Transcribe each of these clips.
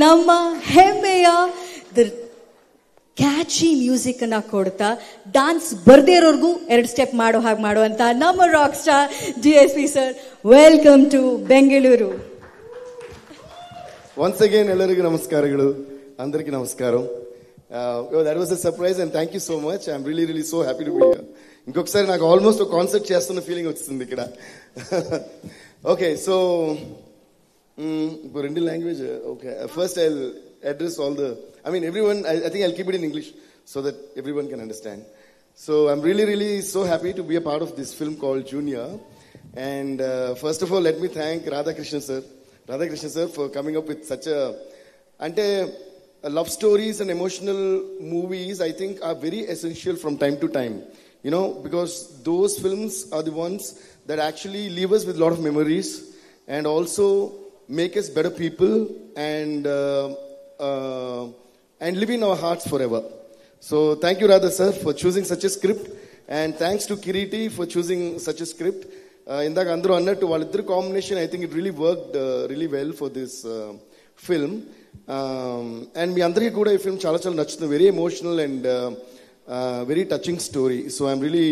ನಮ್ಮ ಹೆಮ್ಮೆಯ catchy music ಅನ್ನ ಕೊಡ್ತಾ ಡಾನ್ಸ್ ಬರ್ದೇ ಇರೋರ್ಗೂ 2 ಸ್ಟೆಪ್ ಮಾಡೋ ಹಾಗೆ ಮಾಡುವಂತ ನಮ್ಮ rock star DSP sir, welcome to Bengaluru. Once again ಎಲ್ಲರಿಗೂ ನಮಸ್ಕಾರಗಳು, అందరికీ నమస్కారం. That was a surprise and thank you so much. I'm really so happy to be here. ఇంకొకసారి నాకు ఆల్మోస్ట్ ఒక కాన్సర్ట్ చేస్తున్న ఫీలింగ్ వచ్చింది ఇక్కడ. ఓకే, సో ఇప్పుడు రెండు language. Okay, first I will address all the, everyone, I think I'll keep it in English so that everyone can understand. So I'm really so happy to be a part of this film called Junior. And first of all, let me thank Radhakrishnan sir for coming up with such a, love stories and emotional movies, I think, are very essential from time to time. Because those films are the ones that actually leave us with a lot of memories and also make us better people and live in our hearts forever. So thank you, Radha sir, for choosing such a script, and thanks to Kiriti for choosing such a script. Indaga andru annattu valliddru combination, I think it really worked really well for this film. And మీ అందరికీ కూడా ఈ film చాలా నచ్చుతుంది. Very emotional and very touching story. So I'm really,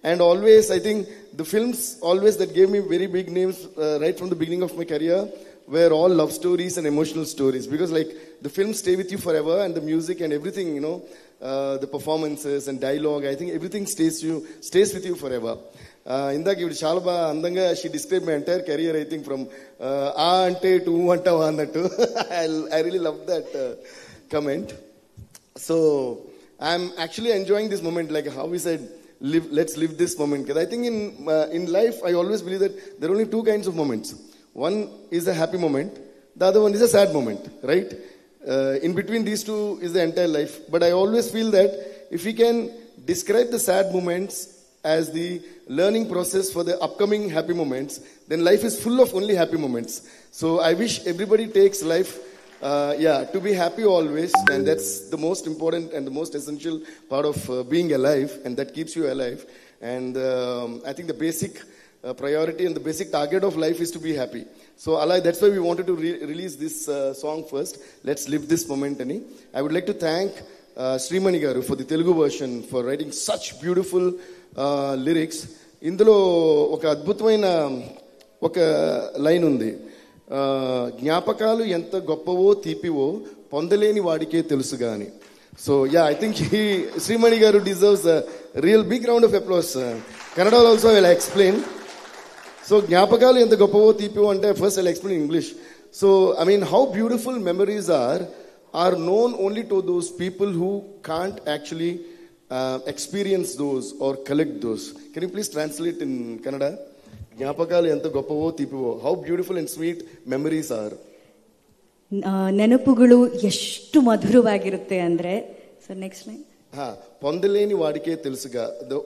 and always I think the films always that gave me very big names right from the beginning of my career were all love stories and emotional stories, because like the films stay with you forever, and the music and everything, the performances and dialogue, I think everything stays with you forever. ఇందాక ఇవి చాలా బాగా అందంగా she describe my entire career, I think from ఆ అంటే to అంటావా అన్నట్టు. I really love that comment. So I'm actually enjoying this moment, like how we said, let's live this moment. Because I think in life, I always believe that there are only two kinds of moments. One is a happy moment, the other one is a sad moment, right? In between these two is the entire life. But I always feel that if we can describe the sad moments as the learning process for the upcoming happy moments, then life is full of only happy moments. So I wish everybody takes life to be happy always, and that's the most important and the most essential part of being alive, and that keeps you alive. And I think the basic priority and the basic target of life is to be happy. So that's why we wanted to release this song first, Let's Live This Moment ani. I would like to thank Srimani garu for the Telugu version, for writing such beautiful lyrics. Indulo oka adbhutamaina oka line undi, జ్ఞాపకాలు ఎంత గొప్పవో తీపివో పొందలేని వాడికే తెలుసుగా అని. So I think Shreemani గారు deserves a real big round of applause. Kannada also I will explain. So జ్ఞాపకాలు ఎంత గొప్పవో తీపివో అంటే first I'll explain in English. So how beautiful memories are known only to those people who can't actually experience those or collect those. Can you please translate in Kannada? జ్ఞాపకాలు ఎంత గొప్పవో తీపివో, how beautiful and sweet memories are. ನೆನಪುಗಳು ಎಷ್ಟು ಮಧುರವಾಗಿರುತ್ತೆ ಅಂದ್ರೆ, so next line, పొందలేని వాడికే తెలుసుగా.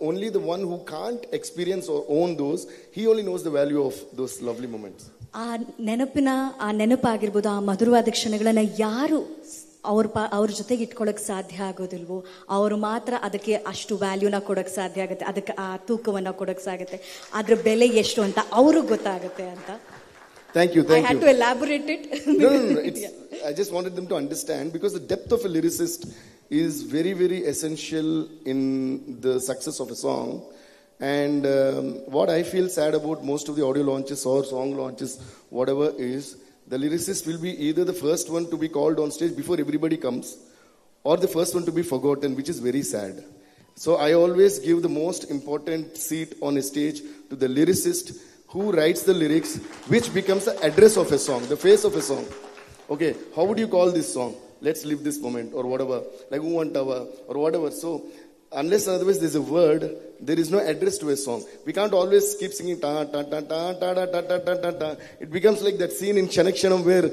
Only the one who can't experience or own those, he only knows the value of those lovely moments. ಆ ನೆನಪಾಗಿರ್ಬೋದು, ಆ ಮಧುರವಾದ ಕ್ಷಣಗಳನ್ನ ಯಾರು ಅವ್ರ ಜೊತೆಗೆ ಇಟ್ಕೊಳಕ್ ಸಾಧ್ಯ ಆಗೋದಿಲ್ವೋ ಅವರು ಮಾತ್ರ ಅದಕ್ಕೆ ಅಷ್ಟು ವ್ಯಾಲ್ಯೂನ ಕೊಡಕ್ ಸಾಧ್ಯ ಆಗುತ್ತೆ, ಅದಕ್ಕೆ ಆ ತೂಕವನ್ನ ಕೊಡಕ್ ಸಾಗುತ್ತೆ, ಅದ್ರ ಬೆಲೆ ಎಷ್ಟು ಅಂತ ಅವ್ರಿಗೆ ಗೊತ್ತಾಗುತ್ತೆ ಅಂತ. Thank you. I had to elaborate it. No. I just wanted them to understand, because the depth of a lyricist is very essential in the success of a song. And what I feel sad about most of the audio launches or song launches, whatever is, the lyricist will be either the first one to be called on stage before everybody comes, or the first one to be forgotten, which is very sad. So I always give the most important seat on a stage to the lyricist who writes the lyrics, which becomes the address of a song, the face of a song. Okay, how would you call this song? Let's live this moment, or whatever, like Uvantava or whatever. So unless otherwise there's a word, there is no address to a song. We can't always keep singing ta ta ta ta ta ta ta ta ta ta. It becomes like that scene in Chanakshanam where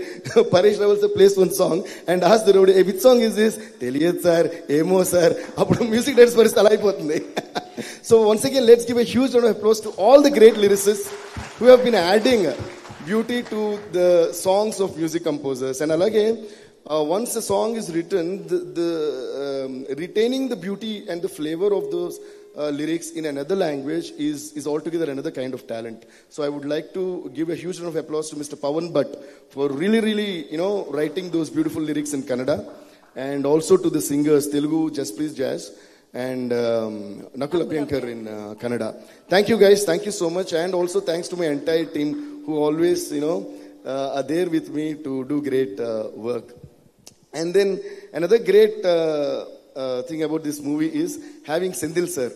Paresh Rawal plays one song and asks the roadie, hey, which song is this? Teliyad sir, emo sir. Appudu music directors paristithu alaipotundi. So once again, let's give a huge round of applause to all the great lyricists who have been adding beauty to the songs of music composers. And alage once a song is written, the retaining the beauty and the flavor of those lyrics in another language is altogether another kind of talent. So I would like to give a huge round of applause to Mr. Pawan Bhatt for really, writing those beautiful lyrics in Kannada, and also to the singers Telugu Just Please Jazz and Nakul Abhyankar in Kannada. Thank you guys, thank you so much, and also thanks to my entire team who always, are there with me to do great work. And then another great thing about this movie is having Sendil sir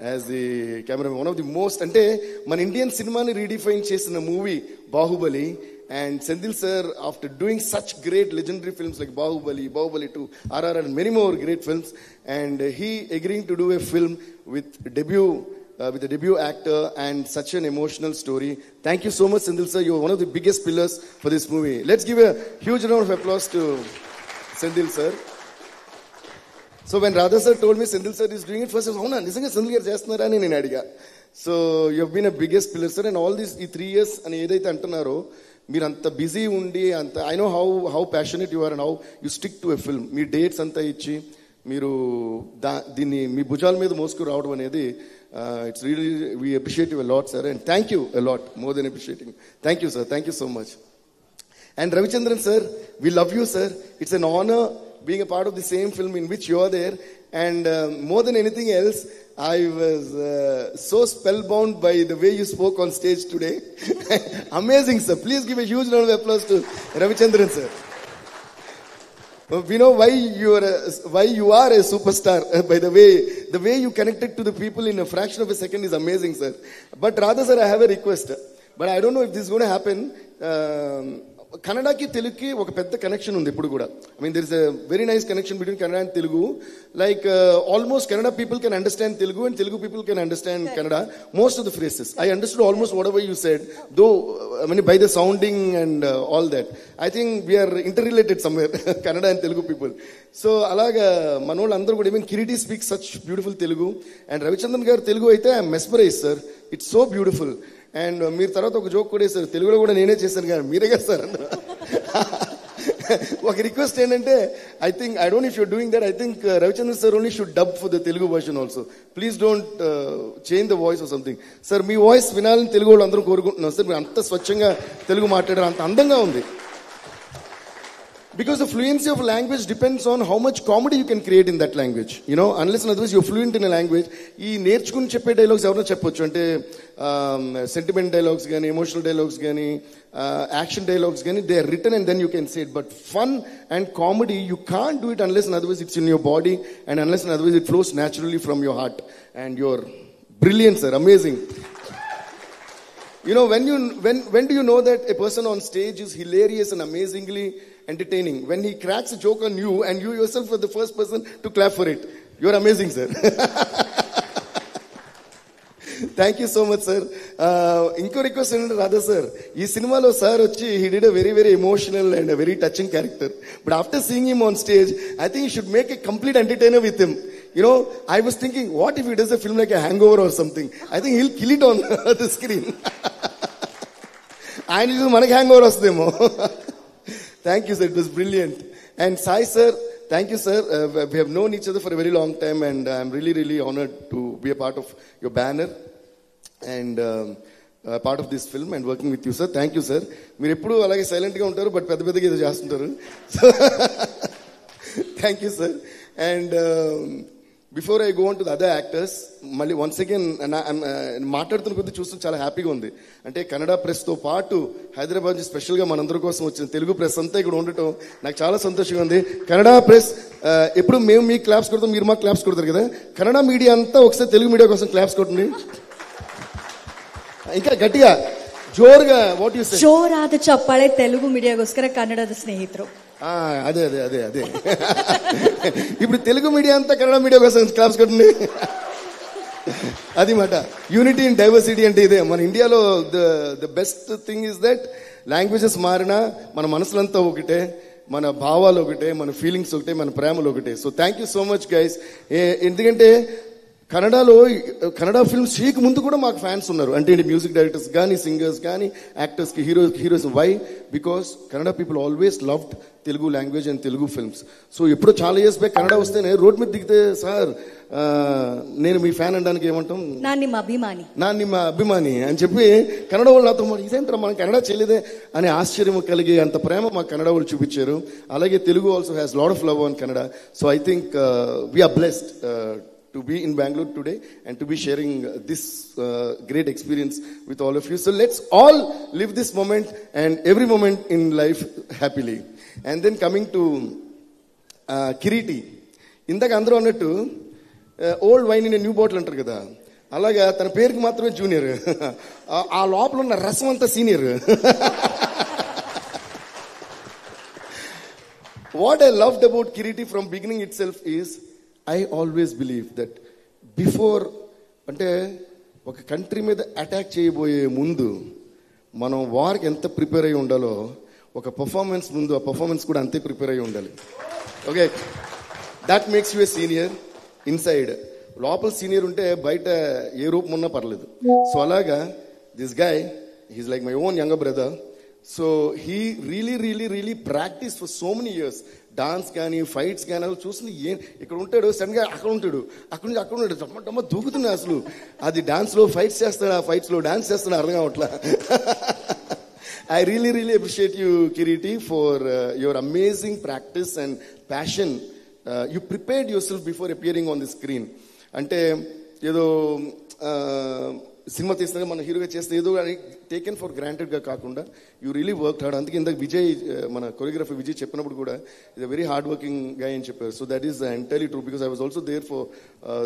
as the cameraman. One of the most, ante man Indian cinema ni redefine chesina movie Bahubali, and Sendil sir, after doing such great legendary films like Bahubali 2, RRR, and many more great films, and he agreeing to do a film with a debut actor and such an emotional story. Thank you so much, Sendil sir. You are one of the biggest pillars for this movie. Let's give a huge round of applause to Sendil sir. So when Radha sir told me Sendil sir is doing it, first I was, "Avuna, nijanga Sendil garu chestunara" ani nenu adiga. So you have been a biggest pillar, sir, and all these 3 years ani edaithe antunnaro, మీరు అంత busy ఉండి అంత, I know how passionate you are and how you stick to a film. మీ dates అంతా ఇచ్చి మీరు దీన్ని మీ భుజాల మీద మోసుకు రావడం అనేది, it's really we appreciate you a lot sir, and thank you a lot, more than appreciating. Thank you sir, thank you so much. And Ravichandran sir, we love you sir. It's an honor being a part of the same film in which you are there, and more than anything else, I was so spellbound by the way you spoke on stage today. Amazing sir. Please give a huge round of applause to Ravichandran sir. We know why you are a superstar. By the way you connected to the people in a fraction of a second is amazing sir. But Radha sir, I have a request, but I don't know if this is going to happen. కన్నడకి తెలుగుకి ఒక పెద్ద connection ఉంది ఇప్పుడు కూడా. I mean there is a very nice connection between Kannada and Telugu. Like almost Kannada people can understand Telugu and Telugu people can understand Kannada. Most of the phrases I understood almost whatever you said, though I mean by the sounding and all that. I think we're inter related somewhere, Kannada and Telugu people. So అలాగా మన వాళ్ళు అందరూ కూడా, even Kireeti speak such beautiful Telugu, and Ravichandran garu Telugu అయితే I mesmerize sir, it's so beautiful. And మీరు తర్వాత ఒక joke కూడా వేశారు, తెలుగులో కూడా నేనే చేశాను కానీ మీరే కదా సార్ అన్నారు. ఒక రిక్వెస్ట్ ఏంటంటే, I don't if you're doing that, I think Ravichandran sir only should dub for the Telugu version also. Please don't change the voice or something. Sir me voice వినాలని తెలుగు వాళ్ళు అందరూ కోరుకుంటున్నాం సార్. మీరు అంత స్వచ్ఛంగా తెలుగు మాట్లాడారు, అంత అందంగా ఉంది. Because the fluency of a language depends on how much comedy you can create in that language. Unless and otherwise you're fluent in a language. ఈ నేర్చుకుని చెప్పే డైలాగ్స్ ఎవరైనా చెప్పొచ్చు అంటే, సెంటిమెంట్ డైలాగ్స్ కానీ, ఎమోషనల్ డైలాగ్స్ కానీ, యాక్షన్ డైలాగ్స్ కానీ, they are written and then you can say it. But fun and comedy you can't do it unless and otherwise it's in your body, and unless and otherwise it flows naturally from your heart. And you're brilliant sir, amazing. When do you know that a person on stage is hilarious and amazingly entertaining? When he cracks a joke on you and you yourself are the first person to clap for it. You're amazing sir. Thank you so much sir. Inko request ఏంటంటే, Radha sir, ఈ సినిమాలో sir వచ్చి he did a very very emotional and a very touching character, but after seeing him on stage, I think you should make a complete entertainer with him. I was thinking, what if he does a film like a Hangover or something? I think he'll kill it on the screen. ఆయన చూసి మనకి hang వస్తుందేమో. Thank you sir, it was brilliant. And Sai sir, thank you sir. We have known each other for a very long time, and I'm really really honored to be a part of your banner and part of this film and working with you sir. Thank you sir. మీరు ఎప్పుడు అలాగే silent గా ఉంటారు, but పెద్ద పెద్దగా ఏదో చేస్తుంటారు. Thank you sir. And before I go on to the other actors, మళ్ళీ వన్స్ అగైన్ మాట్లాడుతున్న కొద్ది చూస్తూ చాలా హ్యాపీగా ఉంది. అంటే కన్నడ ప్రెస్ తో పాటు హైదరాబాద్ నుంచి స్పెషల్ గా మనందరి కోసం వచ్చిన తెలుగు ప్రెస్ అంతా ఇక్కడ ఉండటం నాకు చాలా సంతోషంగా ఉంది. కన్నడ ప్రెస్, ఎప్పుడు మేము మీకు క్లాప్స్ కొడతాం, మీరు మాకు క్లాప్స్ కొడతారు కదా. కన్నడ మీడియా అంతా ఒకసారి తెలుగు మీడియా కోసం క్లాప్స్ కొట్టండి. ఇంకా గట్టిగా జోరుగా, వాట్ యు సే, ಜೋರಾದ ಚಪ್ಪಾಳೆ తెలుగు మీడియాಗೋಸ್ಕರ ಕನ್ನಡದ ಸ್ನೇಹಿತರು. అదే అదే అదే అదే ఇప్పుడు తెలుగు మీడియా అంతా కన్నడ మీడియా కోసం క్లాప్స్ కొట్టండి. అది మాట యూనిటీ ఇన్ డైవర్సిటీ అంటే ఇదే. మన ఇండియాలో the best thing is that languages మారినా మన మనసులంతా ఒకటే, మన భావాలు ఒకటే, మన ఫీలింగ్స్ ఒకటే, మన ప్రేమలు ఒకటే. So thank you so much guys. ఎందుకంటే కన్నడ ఫిల్మ్స్ చేయక ముందు కూడా మాకు ఫ్యాన్స్ ఉన్నారు. అంటే మ్యూజిక్ డైరెక్టర్స్ కానీ, సింగర్స్ కానీ, యాక్టర్స్కి, heroes. Why? Because Kannada people always loved Telugu language and Telugu films. So ఎప్పుడో చాలా ఇయర్స్ బ్యాక్ కన్నడ వస్తేనే రోడ్ మీద దిగితే, సార్ నేను మీ ఫ్యాన్ అనడానికి ఏమంటాం, నా ನಿಮ್ಮ అభిమాని అని చెప్పి కన్నడ వాళ్ళు నాతో ఇదేంటారా మనం కన్నడ చేయలేదే అని ఆశ్చర్యం కలిగే అంత ప్రేమ మా కన్నడ వాళ్ళు చూపించారు. అలాగే Telugu also has lot of love on Kannada. So I think we're blessed to be in Bangalore today and to be sharing this great experience with all of you. So let's all live this moment and every moment in life happily. And then coming to Kiriti. ఇందాక అందరూ అన్నట్టు old wine in new bottle అంటారు కదా, అలాగా తన పేరుకి మాత్రమే junior, ఆ లోపల ఉన్న రసం అంతా senior. What I loved about Kiriti from beginning itself is I always believe that before, అంటే ఒక కంట్రీ మీద అటాక్ చేయబోయే ముందు మనం వార్కి ఎంత ప్రిపేర్ అయి ఉండాలో, ఒక పర్ఫార్మెన్స్ ముందు ఆ పర్ఫార్మెన్స్ కూడా అంతే ప్రిపేర్ అయి ఉండాలి. Okay, that makes you a senior inside. లోపల సీనియర్ ఉంటే బయట ఏ రూపం ఉన్నా పర్లేదు. సో అలాగా this guy, he's like my own younger brother. So he really practice for so many years. Dance కానీ, ఫైట్స్ కానీ, అసలు చూసింది ఇక్కడ ఉంటాడు, సడన్ గా అక్కడ ఉంటాడు, అక్కడ నుంచి అక్కడ ఉంటాడు, టమ్మ దూకుతున్నాడు. అసలు అది డాన్స్ లో ఫైట్స్ చేస్తాడు, ఆ ఫైట్స్ లో డాన్స్ చేస్తాడు, అర్థం కావట్లా. I really appreciate you, Kiriti, for your amazing practice and passion. You prepared yourself before appearing on the screen. అంటే ఏదో సినిమా తీసినాక మన హీరోగా చేస్తే ఏదో టేకెన్ ఫర్ గ్రాంటెడ్గా కాకుండా యూ రియలీ వర్క్ హార్డ్. అందుకే ఇందాక విజయ్, మన కొరియోగ్రఫర్ విజయ్ చెప్పినప్పుడు కూడా ఇది వెరీ హార్డ్ వర్కింగ్ గాయ్ అని చెప్పారు. So that is entirely true, because I was also there for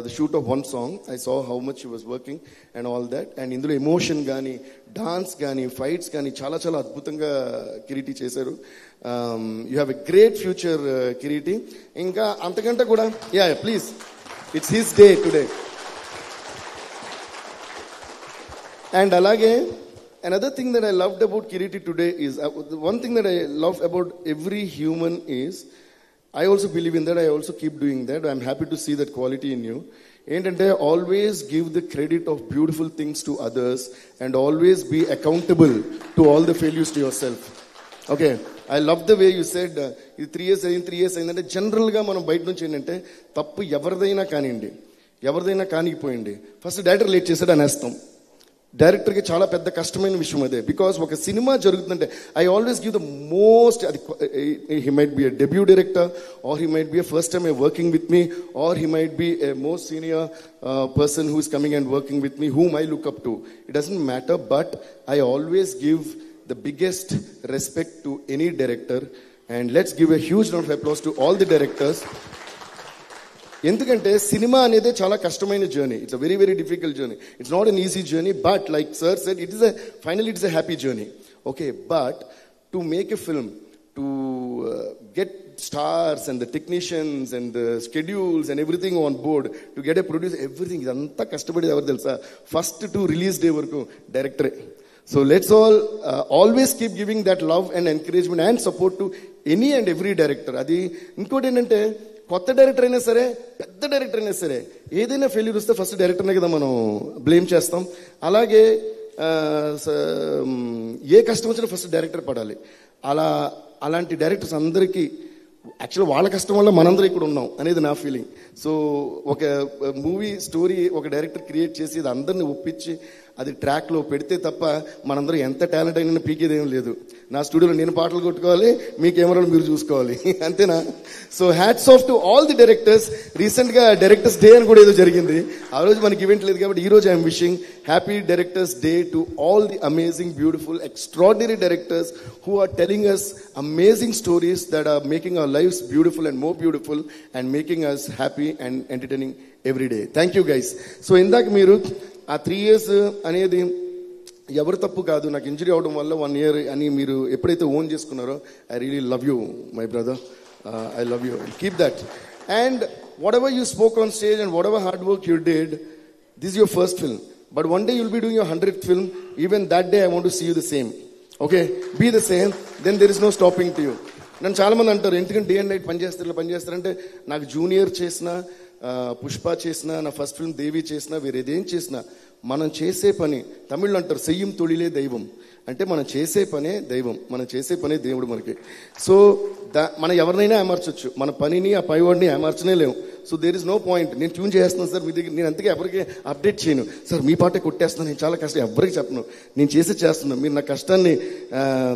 the shoot of one song. I saw how much you was working and all that. And ఇందులో emotion కానీ, dance కానీ, fights కానీ చాలా చాలా అద్భుతంగా కిరీటి చేశారు. You have a great future Kireeti. ఇంకా అంతకంటే కూడా please, it's his day today. And alage, another thing that I loved about Kiriti today is, one thing that I love about every human is, I also believe in that, I also keep doing that. I'm happy to see that quality in you. Entante always give the credit of beautiful things to others and always be accountable to all the failures to yourself. Okay, I love the way you said, ఇది 3 years అయిందంటే జనరల్గా మనం బయట నుంచి ఏంటంటే తప్పు ఎవరిదైనా కానిపోయింది, first director late చేశాడు అనేస్తాం. డైరెక్టర్కి చాలా పెద్ద కష్టమైన విషయం అదే. బికాస్ ఒక సినిమా జరుగుతుందంటే I always give the most, అది he might be a debut director, or he might be a first time working with me, or he might be a most senior person who is coming and working with me, whom I look up to. It doesn't matter, but I always give the biggest respect to any director. And let's give a huge round of applause to all the directors. ఎందుకంటే cinema అనేది చాలా కష్టమైన journey. It's a very difficult journey. It's not an easy journey, but like sir said, finally it's a happy journey. Okay, but to make a film, to get stars and the technicians and the schedules and everything on board, to get a produce, everything, ఇదంతా కష్టపడేది ఎవరు తెలుసా? First to release day వరకు డైరెక్టరే. So let's all always keep giving that love and encouragement and support to any and every director. అది ఇంకోటి ఏంటంటే, కొత్త director అయినా సరే, పెద్ద డైరెక్టర్ అయినా సరే, ఏదైనా ఫెయిల్యూర్ వస్తే ఫస్ట్ డైరెక్టర్నే కదా మనం బ్లేమ్ చేస్తాం. అలాగే ఏ కష్టం వచ్చినా ఫస్ట్ డైరెక్టర్ పడాలి. అలాంటి డైరెక్టర్స్ అందరికీ యాక్చువల్గా వాళ్ళ కష్టం వల్ల మనందరం ఇక్కడ ఉన్నాం అనేది నా ఫీలింగ్. సో ఒక మూవీ స్టోరీ ఒక డైరెక్టర్ క్రియేట్ చేసి అది అందరిని ఒప్పించి అది ట్రాక్లో పెడితే తప్ప మనందరం ఎంత టాలెంట్ అయినా పీకేదేం లేదు. నా స్టూడియోలో నేను పాటలు కొట్టుకోవాలి, మీ కెమెరాలు మీరు చూసుకోవాలి, అంతేనా? So hats off to all the directors. రీసెంట్గా డైరెక్టర్స్ డే అని కూడా ఏదో జరిగింది, ఆ రోజు మనకి ఈవెంట్ లేదు కాబట్టి ఈ రోజు I'm wishing happy directors day to all the amazing, beautiful, extraordinary directors who are telling us amazing stories that are making our lives beautiful and more beautiful and making us happy and entertaining every day. Thank you guys. So ఇందాక మీరు ఆ 3 years అనేది ఎవరు తప్పు కాదు, నాకు injury అవడం వల్ల 1 year అని మీరు ఎప్పుడైతే ఓన్ చేసుకున్నారో, I really love you my brother, I love you, keep that. And what ever you spoke on stage and what ever hard work you did, this is your first film, but one day you'll be doing your 100th film. Even that day I want to see you the same. Okay, be the same, then there is no stopping to you. నన్ను చాలా మంది అంటారు ఎందుకంటే day and night పనిచేస్తారు ఇలా పనిచేస్తారంటే నాకు junior చేసిన పుష్ప చేసిన నా ఫస్ట్ ఫిల్మ్ దేవి చేసిన వేరేదేం చేసినా మనం చేసే పని తమిళ్లో అంటారు సెయ్యం తొలిలే దైవం అంటే మనం చేసే పనే దైవం మనం చేసే పనే దేవుడు మనకి సో మనం ఎవరినైనా ఏమార్చొచ్చు మన పనిని ఆ పైవాడిని ఏమార్చనే లేము so there is no point నేను ట్యూన్ చేస్తున్నాను సార్ మీ దగ్గర నేను అందుకే ఎవరికి అప్డేట్ చేయను సార్ మీ పాటే కొట్టేస్తున్నాను నేను చాలా కష్టం ఎవరికి చెప్పను నేను చేస్తున్నాను మీరు నా కష్టాన్ని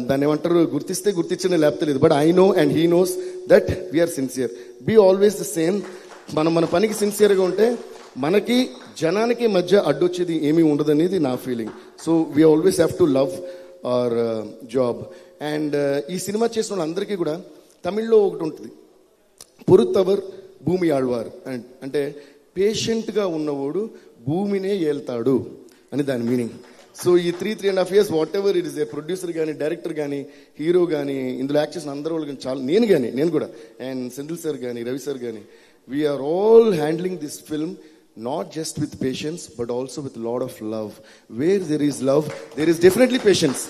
దాన్ని ఏమంటారు గుర్తిస్తే గుర్తించనే లేకపోతే లేదు but I know and he knows that we're sincere be always the same మనం మన పనికి సిన్సియర్గా ఉంటే మనకి జనానికి మధ్య అడ్డొచ్చేది ఏమీ ఉండదనేది నా feeling so we always have to love our job and ఈ సినిమా చేసిన వాళ్ళందరికీ కూడా తమిళ్లో ఒకటి ఉంటుంది పొరుత్తవర్ భూమి ఆళ్వార్ అంటే పేషెంట్గా ఉన్నవాడు భూమినే ఏల్తాడు అని దాని మీనింగ్ సో ఈ 3.5 years what ever it is a producer కానీ డైరెక్టర్ కానీ హీరో కానీ ఇందులో యాక్ట్ చేసిన అందరూ వాళ్ళు కానీ చాలా నేను కూడా అండ్ సెంధిల్ సార్ కానీ రవి సార్ కానీ we're all handling this film not just with patience but also with a lot of love. Where there is love there is definitely patience,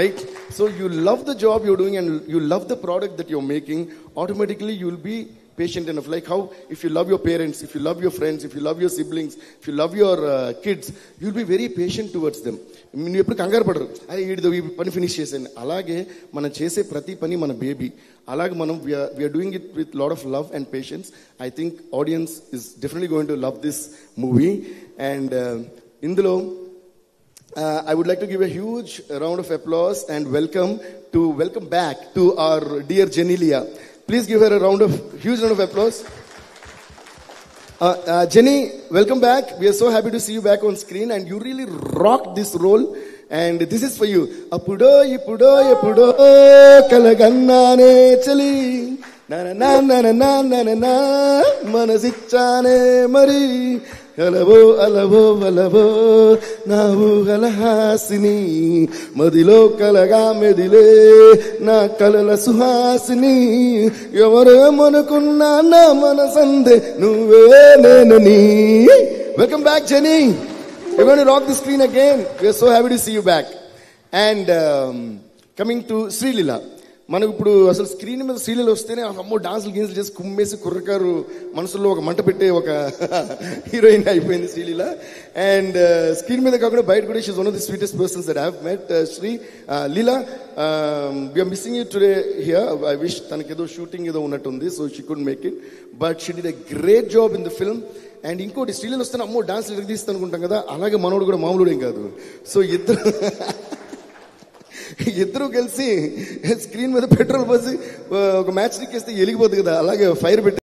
right? So you love the job you're doing and you love the product that you're making, automatically you'll be patient enough. Like how if you love your parents, if you love your friends, if you love your siblings, if you love your kids, you'll be very patient towards them. మీరు ఎప్పుడు కంగారు పడరు అరే ఈ పని finish చేసాను అలాగే మనం చేసే ప్రతి పని మన బేబీ అలాగే మనం we're doing it with lot of love and patience I think audience is definitely going to love this movie and ఇందులో I would like to give a huge round of applause and welcome back to our dear Jenilia. Please give her a huge round of applause. Jenny, welcome back. We are so happy to see you back on screen and you really rocked this role and this is for you. Appudo eppudo kalagannane chali na na na na na na na na manasichane mari అలవో నావు గలహాసిని మదిలో కలగా మెదిలే నా కలల సుహాసిని ఎవరేమనుకున్నా నా మనసందే నువ్వే నేనని. Welcome back Jenny. We're going to rock the screen again. We're so happy to see you back. And coming to Srilila. మనకు ఇప్పుడు అసలు స్క్రీన్ మీద శ్రీలీల వస్తేనే అమ్మో డాన్సులు గీన్సులు చేసి కుమ్మేసి కుర్రకారు మనసులో ఒక మంట పెట్టే ఒక హీరోయిన్ అయిపోయింది శ్రీలీల. అండ్ స్క్రీన్ మీద కాకుండా బయట కూడా she one of the sweetest persons that I have met. Leela, we are missing you today here. I wish తనకేదో షూటింగ్ ఏదో ఉన్నట్టుంది so she could make it but she did a great job in the film. And ఇంకోటి శ్రీలీల వస్తే అమ్మో డాన్సులు ఎరగదీస్తా అనుకుంటాం కదా, అలాగే మనోడు కూడా మామూలు ఏం కాదు. సో ఇద్దరు కలిసి స్క్రీన్ మీద పెట్రోల్ పోసి ఒక మ్యాచ్ ఎక్కేస్తే వెలిగిపోతుంది కదా, అలాగే ఫైర్ పెట్టి